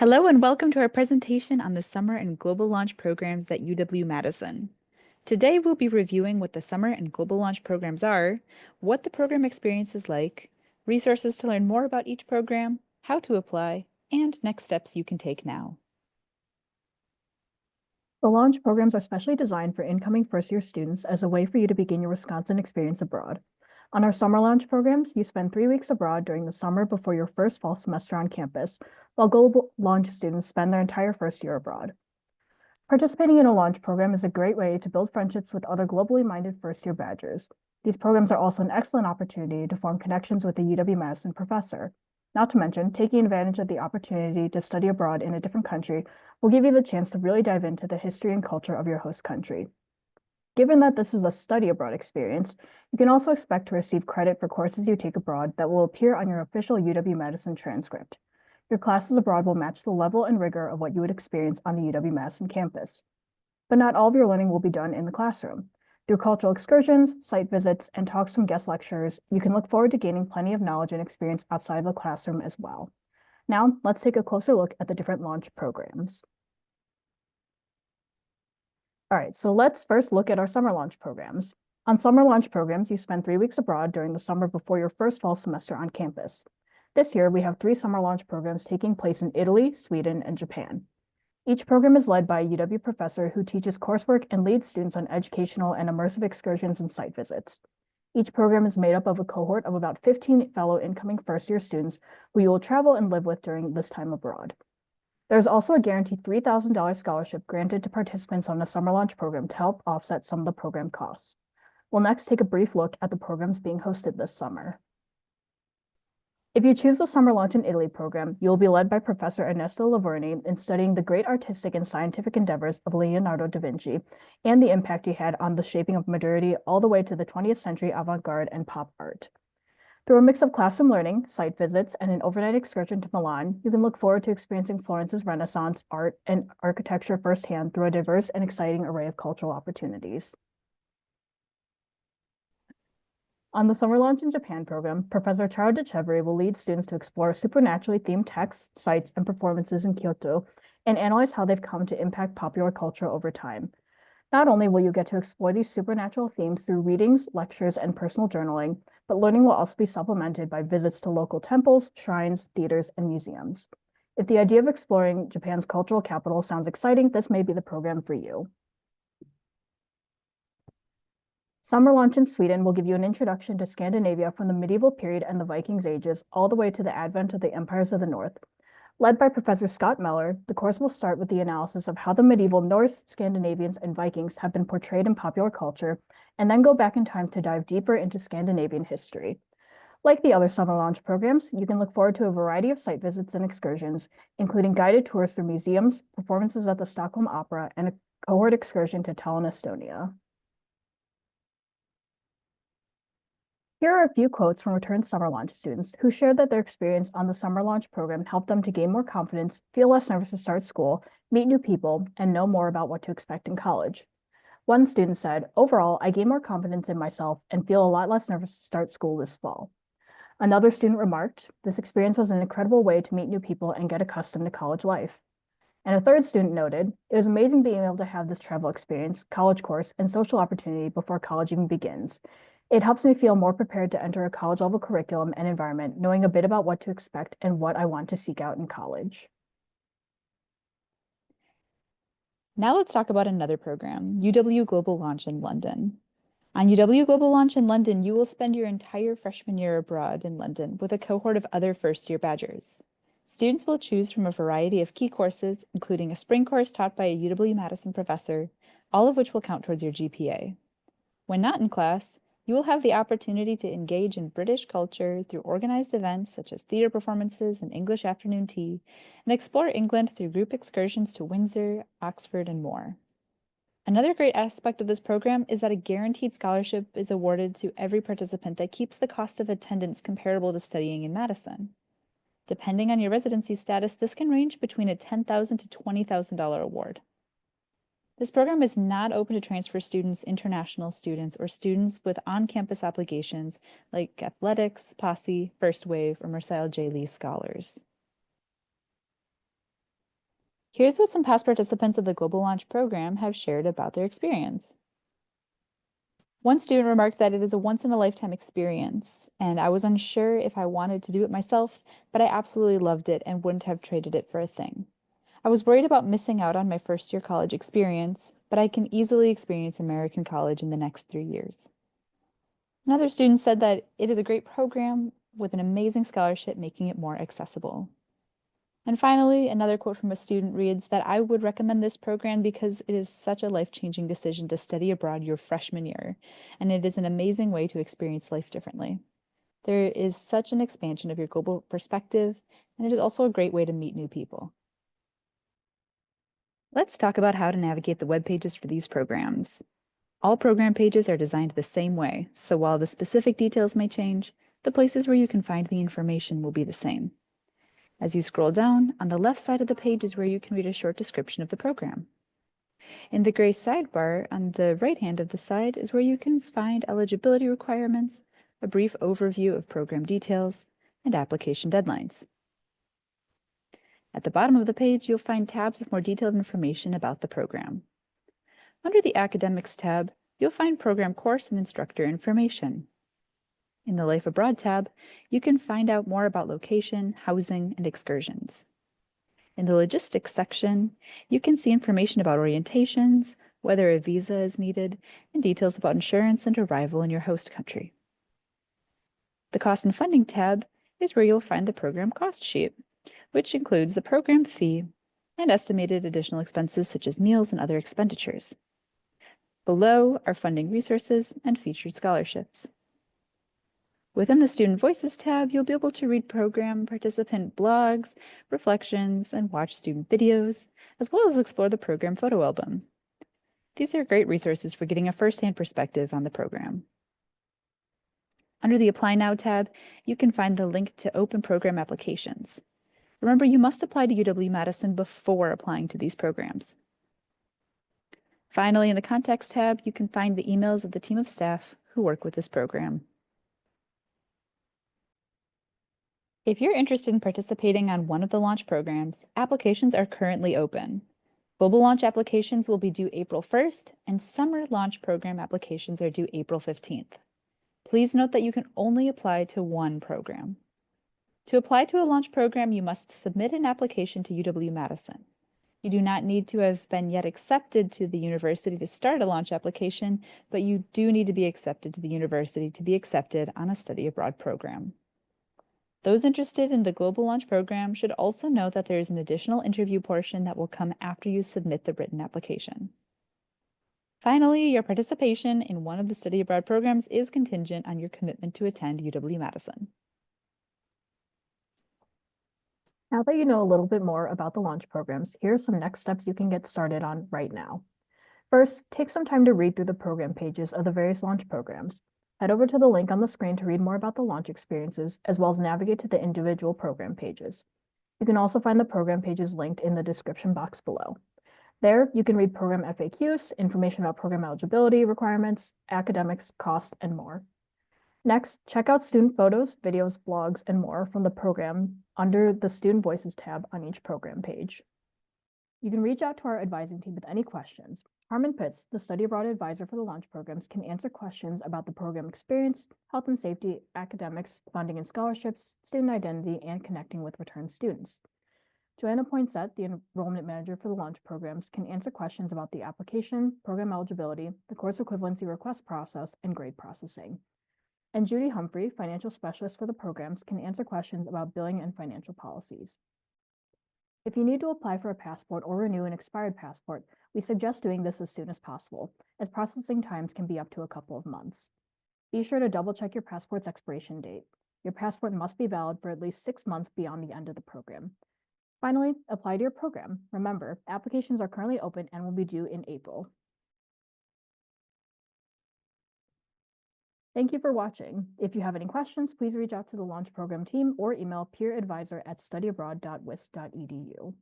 Hello and welcome to our presentation on the summer and global launch programs at UW-Madison. Today we'll be reviewing what the summer and global launch programs are, what the program experience is like, resources to learn more about each program, how to apply, and next steps you can take now. The launch programs are specially designed for incoming first-year students as a way for you to begin your Wisconsin experience abroad. On our summer launch programs, you spend 3 weeks abroad during the summer before your first fall semester on campus, while global launch students spend their entire first year abroad. Participating in a launch program is a great way to build friendships with other globally minded first-year Badgers. These programs are also an excellent opportunity to form connections with a UW-Madison professor. Not to mention, taking advantage of the opportunity to study abroad in a different country will give you the chance to really dive into the history and culture of your host country. Given that this is a study abroad experience, you can also expect to receive credit for courses you take abroad that will appear on your official UW-Madison transcript. Your classes abroad will match the level and rigor of what you would experience on the UW-Madison campus. But not all of your learning will be done in the classroom. Through cultural excursions, site visits, and talks from guest lecturers, you can look forward to gaining plenty of knowledge and experience outside the classroom as well. Now, let's take a closer look at the different launch programs. All right, so let's first look at our summer launch programs. On summer launch programs, you spend 3 weeks abroad during the summer before your first fall semester on campus. This year, we have 3 summer launch programs taking place in Italy, Sweden, and Japan. Each program is led by a UW professor who teaches coursework and leads students on educational and immersive excursions and site visits. Each program is made up of a cohort of about 15 fellow incoming first-year students who you will travel and live with during this time abroad. There is also a guaranteed $3,000 scholarship granted to participants on the summer launch program to help offset some of the program costs. We'll next take a brief look at the programs being hosted this summer. If you choose the Summer Launch in Italy program, you will be led by Professor Ernesto Laverni in studying the great artistic and scientific endeavors of Leonardo da Vinci and the impact he had on the shaping of modernity all the way to the 20th century avant-garde and pop art. Through a mix of classroom learning, site visits, and an overnight excursion to Milan, you can look forward to experiencing Florence's Renaissance art and architecture firsthand through a diverse and exciting array of cultural opportunities. On the Summer Launch in Japan program, Professor Charo DeChevere will lead students to explore supernaturally themed texts, sites, and performances in Kyoto and analyze how they've come to impact popular culture over time. Not only will you get to explore these supernatural themes through readings, lectures, and personal journaling, but learning will also be supplemented by visits to local temples, shrines, theaters, and museums. If the idea of exploring Japan's cultural capital sounds exciting, this may be the program for you. Summer Launch in Sweden will give you an introduction to Scandinavia from the medieval period and the Vikings ages, all the way to the advent of the empires of the North. Led by Professor Scott Meller, the course will start with the analysis of how the medieval Norse, Scandinavians, and Vikings have been portrayed in popular culture, and then go back in time to dive deeper into Scandinavian history. Like the other summer launch programs, you can look forward to a variety of site visits and excursions, including guided tours through museums, performances at the Stockholm Opera, and a cohort excursion to Tallinn, Estonia. Here are a few quotes from returned summer launch students who shared that their experience on the summer launch program helped them to gain more confidence, feel less nervous to start school, meet new people, and know more about what to expect in college. One student said, "Overall, I gained more confidence in myself and feel a lot less nervous to start school this fall." Another student remarked, "This experience was an incredible way to meet new people and get accustomed to college life." And a third student noted, "It was amazing being able to have this travel experience, college course, and social opportunity before college even begins. It helps me feel more prepared to enter a college-level curriculum and environment, knowing a bit about what to expect and what I want to seek out in college." Now let's talk about another program, UW Global Launch in London. On UW Global Launch in London, you will spend your entire freshman year abroad in London with a cohort of other first-year Badgers. Students will choose from a variety of key courses, including a spring course taught by a UW-Madison professor, all of which will count towards your GPA. When not in class, you will have the opportunity to engage in British culture through organized events such as theater performances and English afternoon tea, and explore England through group excursions to Windsor, Oxford, and more. Another great aspect of this program is that a guaranteed scholarship is awarded to every participant that keeps the cost of attendance comparable to studying in Madison. Depending on your residency status, this can range between a $10,000 to $20,000 award. This program is not open to transfer students, international students, or students with on-campus obligations like athletics, Posse, First Wave, or Marcel J. Lee scholars. Here's what some past participants of the Global Launch program have shared about their experience. One student remarked that it is a once-in-a-lifetime experience, and I was unsure if I wanted to do it myself, but I absolutely loved it and wouldn't have traded it for a thing. I was worried about missing out on my first-year college experience, but I can easily experience American college in the next 3 years. Another student said that it is a great program with an amazing scholarship making it more accessible. And finally, another quote from a student reads that I would recommend this program because it is such a life-changing decision to study abroad your freshman year, and it is an amazing way to experience life differently. There is such an expansion of your global perspective, and it is also a great way to meet new people. Let's talk about how to navigate the web pages for these programs. All program pages are designed the same way, so while the specific details may change, the places where you can find the information will be the same. As you scroll down, on the left side of the page is where you can read a short description of the program. In the gray sidebar on the right hand of the side is where you can find eligibility requirements, a brief overview of program details, and application deadlines. At the bottom of the page, you'll find tabs with more detailed information about the program. Under the Academics tab, you'll find program course and instructor information. In the Life Abroad tab, you can find out more about location, housing, and excursions. In the Logistics section, you can see information about orientations, whether a visa is needed, and details about insurance and arrival in your host country. The Cost and Funding tab is where you'll find the program cost sheet, which includes the program fee and estimated additional expenses such as meals and other expenditures. Below are funding resources and featured scholarships. Within the Student Voices tab, you'll be able to read program participant blogs, reflections, and watch student videos, as well as explore the program photo album. These are great resources for getting a first-hand perspective on the program. Under the Apply Now tab, you can find the link to open program applications. Remember, you must apply to UW-Madison before applying to these programs. Finally, in the Contacts tab, you can find the emails of the team of staff who work with this program. If you're interested in participating on one of the launch programs, applications are currently open. Global launch applications will be due April 1st, and summer launch program applications are due April 15th. Please note that you can only apply to one program. To apply to a launch program, you must submit an application to UW-Madison. You do not need to have been yet accepted to the university to start a launch application, but you do need to be accepted to the university to be accepted on a study abroad program. Those interested in the Global Launch program should also know that there is an additional interview portion that will come after you submit the written application. Finally, your participation in one of the study abroad programs is contingent on your commitment to attend UW-Madison. Now that you know a little bit more about the launch programs, here are some next steps you can get started on right now. First, take some time to read through the program pages of the various launch programs. Head over to the link on the screen to read more about the launch experiences, as well as navigate to the individual program pages. You can also find the program pages linked in the description box below. There, you can read program FAQs, information about program eligibility requirements, academics, cost, and more. Next, check out student photos, videos, blogs, and more from the program under the Student Voices tab on each program page. You can reach out to our advising team with any questions. Harmon Pitts, the study abroad advisor for the launch programs, can answer questions about the program experience, health and safety, academics, funding and scholarships, student identity, and connecting with returned students. Joanna Poinsett, the enrollment manager for the launch programs, can answer questions about the application, program eligibility, the course equivalency request process, and grade processing. And Judy Humphrey, financial specialist for the programs, can answer questions about billing and financial policies. If you need to apply for a passport or renew an expired passport, we suggest doing this as soon as possible, as processing times can be up to a couple of months. Be sure to double check your passport's expiration date. Your passport must be valid for at least 6 months beyond the end of the program. Finally, apply to your program. Remember, applications are currently open and will be due in April. Thank you for watching. If you have any questions, please reach out to the launch program team or email peeradvisor@studyabroad.wis.edu.